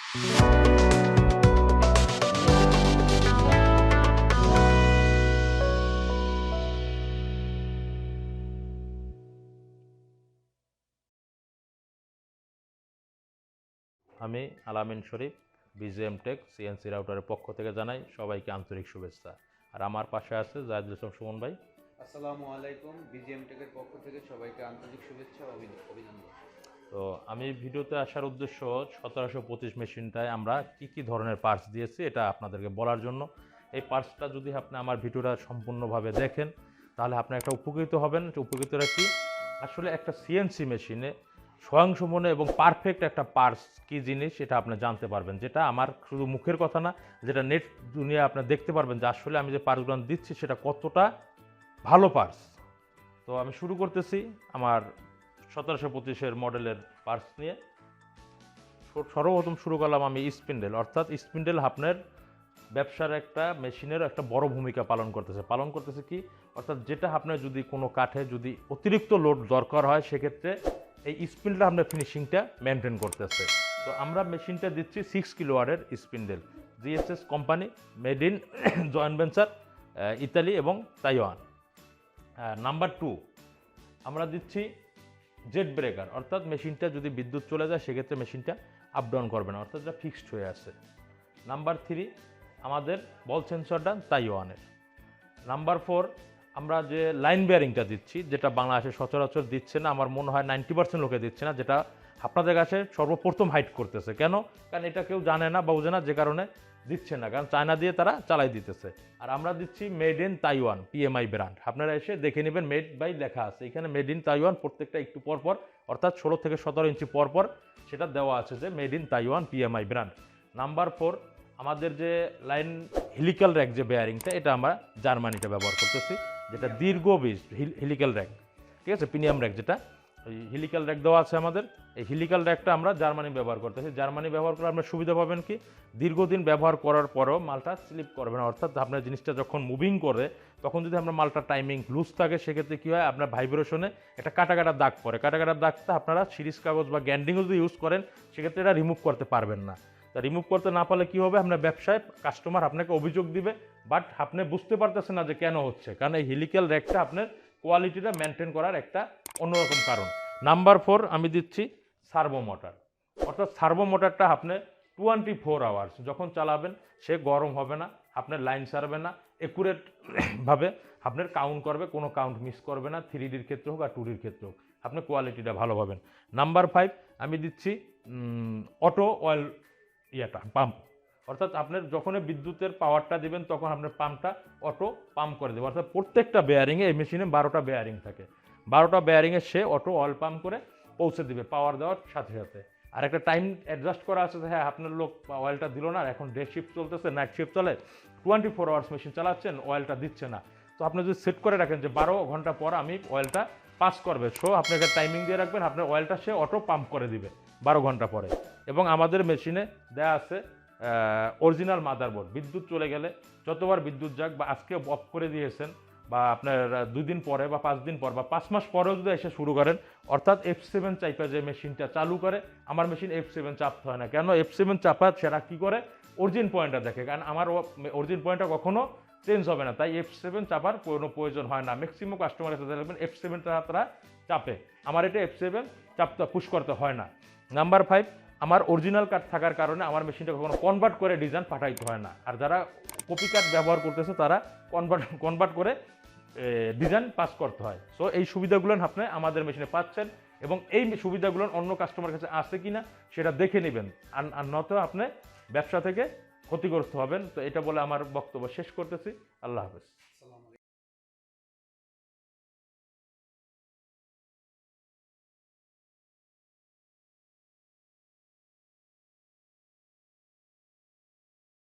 আমি আলামিন শরীফ BGM take CNC রাউটারের পক্ষ থেকে জানাই সবাইকে আন্তরিক শুভেচ্ছা। আর আমার পাশে আছে জাহিদুল ইসলাম সুমন ভাই। আসসালামু আলাইকুম, BGM টেকের পক্ষ থেকে সবাইকে আন্তরিক শুভেচ্ছা ও অভিনন্দন। তো আমি ভিডিওতে আসার উদ্দেশ্য 1725 মেশিনটায় আমরা কি ধরনের পার্টস দিয়েছি এটা আপনাদেরকে বলার জন্য। এই পার্টসটা যদি আপনি আমার ভিডিওটা সম্পূর্ণভাবে দেখেন তাহলে আপনি একটা উপকৃত হবেন। উপকৃতটা কি, আসলে একটা সিএনসি মেশিনে স্বয়ংসম্পূর্ণ এবং পারফেক্ট একটা পার্টস কী জিনিস সেটা আপনি জানতে পারবেন, যেটা আমার শুধু মুখের কথা না, যেটা নেট দুনিয়া আপনি দেখতে পারবেন যে আসলে আমি যে পার্টসগুলো দিচ্ছি সেটা কতটা ভালো পার্টস। তো আমি শুরু করতেছি আমার 1725 মডেলের পার্টস নিয়ে। সর্বপ্রথম শুরু করলাম আমি স্পিন্ডেল, অর্থাৎ স্পিন্ডেল আপনার ব্যবসার একটা মেশিনের একটা বড় ভূমিকা পালন করতেছে কি, অর্থাৎ যেটা আপনার যদি কোনো কাঠে যদি অতিরিক্ত লোড দরকার হয় সেক্ষেত্রে এই স্পিন্ডেল আপনার ফিনিশিংটা মেনটেন করতেছে। তো আমরা মেশিনটা দিচ্ছি 6 কিলোওয়াটের spindle, GSS company, made in joint venture Italy এবং তাইওয়ান। নাম্বার 2 আমরা দিচ্ছি জেট ব্রেকার, অর্থাৎ মেশিনটা যদি বিদ্যুৎ চলে যায় সেক্ষেত্রে মেশিনটা আপ ডাউন করবে না, অর্থাৎ এটা ফিক্সড হয়ে আছে। নাম্বার 3 আমাদের বল সেন্সরটা তাইওয়ানের। নাম্বার 4 আমরা যে লাইন বেয়ারিংটা দিচ্ছি, যেটা বাংলাদেশে সচরাচর দিচ্ছে না, আমার মনে হয় 90% লোকে দিচ্ছে না, যেটা আপনাদের কাছে সর্বপ্রথম হাইট করতেছে। কেন? কারণ এটা কেউ জানে না বা বোঝে না, যে কারণে দিচ্ছে না, কারণ চায়না দিয়ে তারা চালাই দিতেছে। আর আমরা দিচ্ছি made in Taiwan PMI brand. আপনারা এসে দেখে নেবেন, মেড বাই লেখা আছে এখানে, মেড ইন তাইওয়ান প্রত্যেকটা একটু পরপর, অর্থাৎ 16 থেকে 17 ইঞ্চি পরপর সেটা দেওয়া আছে যে made in Taiwan PMI brand. Number 4 আমাদের যে লাইন হেলিক্যাল র্যাক যে বেয়ারিংটা, এটা আমরা জার্মানিটা ব্যবহার করতেছি, যেটা দীর্ঘ বীজ হেলিক্যাল র্যাক, ঠিক আছে, প্রিমিয়াম র্যাক, যেটা ওই হেলিক্যাল র্যাক দেওয়া আছে আমাদের। এই হেলিক্যাল র্যাকটা আমরা জার্মানি ব্যবহার করতেছি। জার্মানি ব্যবহার করে আপনার সুবিধা পাবেন কি, দীর্ঘদিন ব্যবহার করার পরেও মালটা স্লিপ করবে না, অর্থাৎ আপনার জিনিসটা যখন মুভিং করে তখন যদি আপনার মালটা টাইমিং লুজ থাকে সেক্ষেত্রে কী হয়, আপনার ভাইব্রেশনে একটা কাটা দাগ পড়ে। কাটা দাগটা আপনারা সিরিজ কাগজ বা গ্যান্ডিংও যদি ইউজ করেন সেক্ষেত্রে এটা রিমুভ করতে পারবেন না। তা রিমুভ করতে না পারলে কী হবে, আপনার ব্যবসায় কাস্টমার আপনাকে অভিযোগ দিবে, বাট আপনি বুঝতে পারতেছেন না যে কেন হচ্ছে, কারণ এই হেলিক্যাল র্যাকটা আপনার কোয়ালিটিটা মেনটেন করার একটা অন্যরকম কারণ। নাম্বার 4 আমি দিচ্ছি সার্ভো মোটর, অর্থাৎ সার্ভো মোটরটা আপনি 24 আওয়ার্স যখন চালাবেন সে গরম হবে না, আপনার লাইন ছাড়বে না, একুরেটভাবে আপনার কাউন্ট করবে, কোনো কাউন্ট মিস করবে না, 3Dর ক্ষেত্রে হোক আর 2Dর ক্ষেত্রে হোক, আপনি কোয়ালিটিটা ভালো পাবেন। নাম্বার 5 আমি দিচ্ছি অটো অয়েল পাম্প, অর্থাৎ আপনার যখনই বিদ্যুতের পাওয়ারটা দেবেন তখন আপনার পাম্পটা অটো পাম্প করে দেবে, অর্থাৎ প্রত্যেকটা বেয়ারিংয়ে, এই মেশিনে 12টা বেয়ারিং থাকে, 12টা বেয়ারিংয়ে সে অটো অয়েল পাম্প করে পৌঁছে দিবে পাওয়ার দেওয়ার সাথে সাথে। আর একটা টাইম অ্যাডজাস্ট করা আছে, হ্যাঁ আপনার লোক অয়েলটা দিল না, এখন ডে শিফট চলতেছে, নাইট শিফট চলে, 24 আওয়ার্স মেশিন চালাচ্ছেন, অয়েলটা দিচ্ছে না, তো আপনি যদি সেট করে রাখেন যে 12 ঘন্টা পর আমি অয়েলটা পাস করবে, সো আপনি একটা টাইমিং দিয়ে রাখবেন, আপনার অয়েলটা সে অটো পাম্প করে দিবে 12 ঘন্টা পরে। এবং আমাদের মেশিনে দেয়া আছে অরিজিনাল মাদারবোর্ড, বিদ্যুৎ চলে গেলে যতবার বিদ্যুৎ যাক বা আজকে অফ করে দিয়েছেন বা আপনার 2 দিন পরে বা 5 দিন পর বা 5 মাস পরেও যদি এসে শুরু করেন, অর্থাৎ F7 চাইপা যে মেশিনটা চালু করে, আমার মেশিন F7 চাপতে হয় না। কেন F7 চাপা, সেটা কী করে, অরিজিন পয়েন্টটা দেখে, কারণ আমার অরিজিন পয়েন্টটা কখনো চেঞ্জ হবে না, তাই F7 চাপার কোনো প্রয়োজন হয় না। ম্যাক্সিমাম কাস্টমার এসে দেখবেন F7টা তারা চাপে, আমার এটা F7 চাপতে পুশ করতে হয় না। নাম্বার 5 আমার অরিজিনাল কার্ড থাকার কারণে আমার মেশিনটা কখনো কনভার্ট করে ডিজাইন পাঠাইতে হয় না, আর যারা কপি কার্ড ব্যবহার করতেছে তারা কনভার্ট করে ডিজাইন পাস করতে হয়। সো এই সুবিধাগুলো আপনি আমাদের মেশিনে পাচ্ছেন, এবং এই সুবিধাগুলো অন্য কাস্টমার কাছে আছে কিনা সেটা দেখে নেবেন, আর নয়তো আপনি ব্যবসা থেকে ক্ষতিগ্রস্ত হবেন। তো এটা বলে আমার বক্তব্য শেষ করতেছি। আল্লাহ হাফেজ।